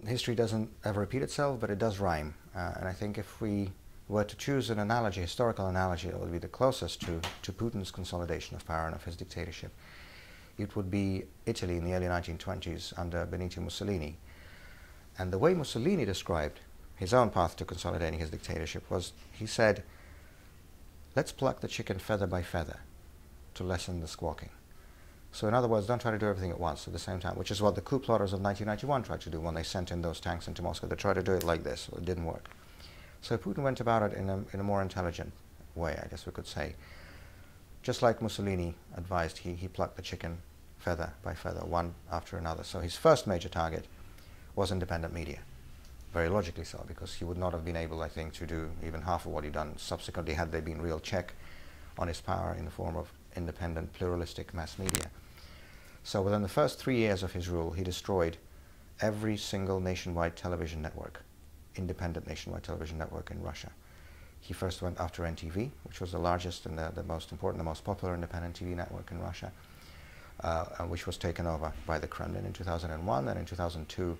History doesn't ever repeat itself, but it does rhyme. And I think if we were to choose an analogy, historical analogy, that would be the closest to Putin's consolidation of power and of his dictatorship, it would be Italy in the early 1920s under Benito Mussolini. And the way Mussolini described his own path to consolidating his dictatorship was, he said, let's pluck the chicken feather by feather to lessen the squawking. So in other words, don't try to do everything at once at the same time, which is what the coup plotters of 1991 tried to do when they sent in those tanks into Moscow. They tried to do it like this. Well, it didn't work. So Putin went about it in a more intelligent way, I guess we could say. Just like Mussolini advised, he plucked the chicken feather by feather, one after another. So his first major target was independent media. Very logically so, because he would not have been able, I think, to do even half of what he'd done subsequently had there been real check on his power in the form of independent, pluralistic mass media. So within the first 3 years of his rule, he destroyed every single nationwide television network, independent nationwide television network in Russia. He first went after NTV, which was the largest and the most important, the most popular independent TV network in Russia, which was taken over by the Kremlin in 2001, and in 2002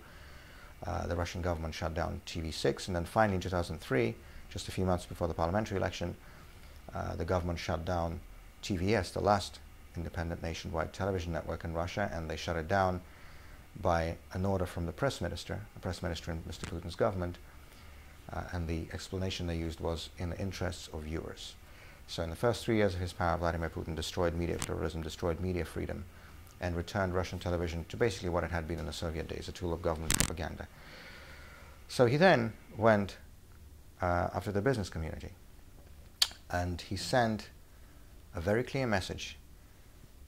the Russian government shut down TV6, and then finally in 2003, just a few months before the parliamentary election, the government shut down TVS, the last independent nationwide television network in Russia, and they shut it down by an order from the press minister in Mr. Putin's government, and the explanation they used was in the interests of viewers. So in the first 3 years of his power, Vladimir Putin destroyed media pluralism, destroyed media freedom, and returned Russian television to basically what it had been in the Soviet days, a tool of government propaganda. So he then went after the business community, and he sent a very clear message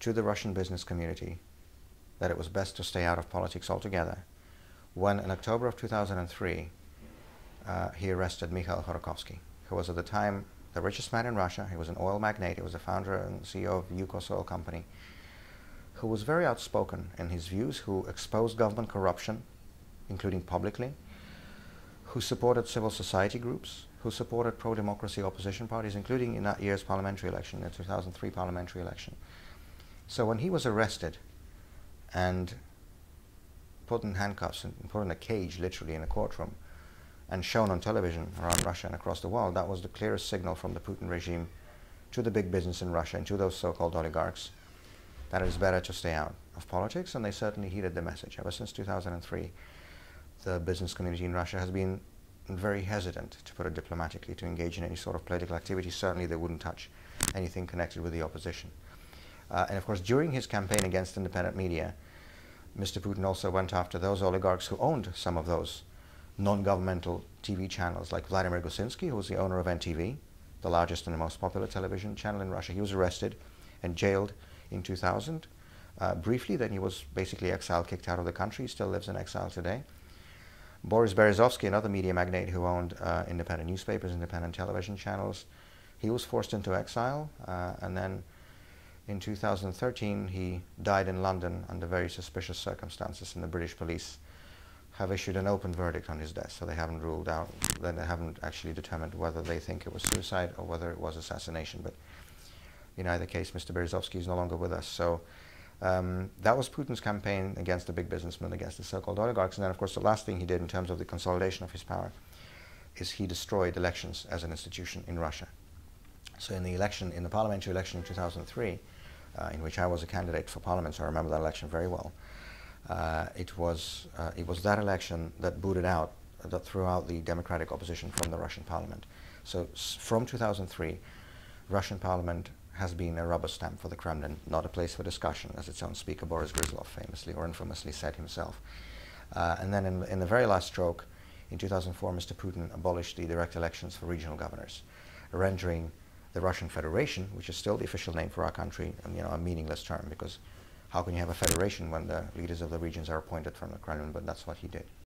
to the Russian business community that it was best to stay out of politics altogether, when in October of 2003 he arrested Mikhail Khodorkovsky, who was at the time the richest man in Russia. He was an oil magnate. He was the founder and CEO of Yukos Oil Company, who was very outspoken in his views, who exposed government corruption, including publicly, who supported civil society groups, who supported pro-democracy opposition parties, including in that year's parliamentary election, the 2003 parliamentary election. So when he was arrested and put in handcuffs and put in a cage, literally in a courtroom, and shown on television around Russia and across the world, that was the clearest signal from the Putin regime to the big business in Russia and to those so-called oligarchs that it is better to stay out of politics, and they certainly heeded the message. Ever since 2003, the business community in Russia has been very hesitant, to put it diplomatically, to engage in any sort of political activity. Certainly they wouldn't touch anything connected with the opposition. And of course, during his campaign against independent media, Mr. Putin also went after those oligarchs who owned some of those non-governmental TV channels, like Vladimir Gusinsky, who was the owner of NTV, the largest and the most popular television channel in Russia. He was arrested and jailed in 2000 briefly. Then he was basically exiled, kicked out of the country. He still lives in exile today. Boris Berezovsky, another media magnate who owned independent newspapers, independent television channels, he was forced into exile, and then in 2013 he died in London under very suspicious circumstances, and the British police have issued an open verdict on his death. So they haven't ruled out, they haven't actually determined whether they think it was suicide or whether it was assassination. But in either case, Mr. Berezovsky is no longer with us. So that was Putin's campaign against the big businessmen, against the so-called oligarchs. And then, of course, the last thing he did in terms of the consolidation of his power is he destroyed elections as an institution in Russia. So in the election, in the parliamentary election in 2003, in which I was a candidate for parliament, so I remember that election very well, it was that election that booted out, that threw out the democratic opposition from the Russian parliament. So from 2003, Russian parliament has been a rubber stamp for the Kremlin, not a place for discussion, as its own speaker Boris Gryzlov famously or infamously said himself. And then in the very last stroke, in 2004, Mr. Putin abolished the direct elections for regional governors, rendering the Russian Federation, which is still the official name for our country, a meaningless term, because how can you have a federation when the leaders of the regions are appointed from the Kremlin? But that's what he did.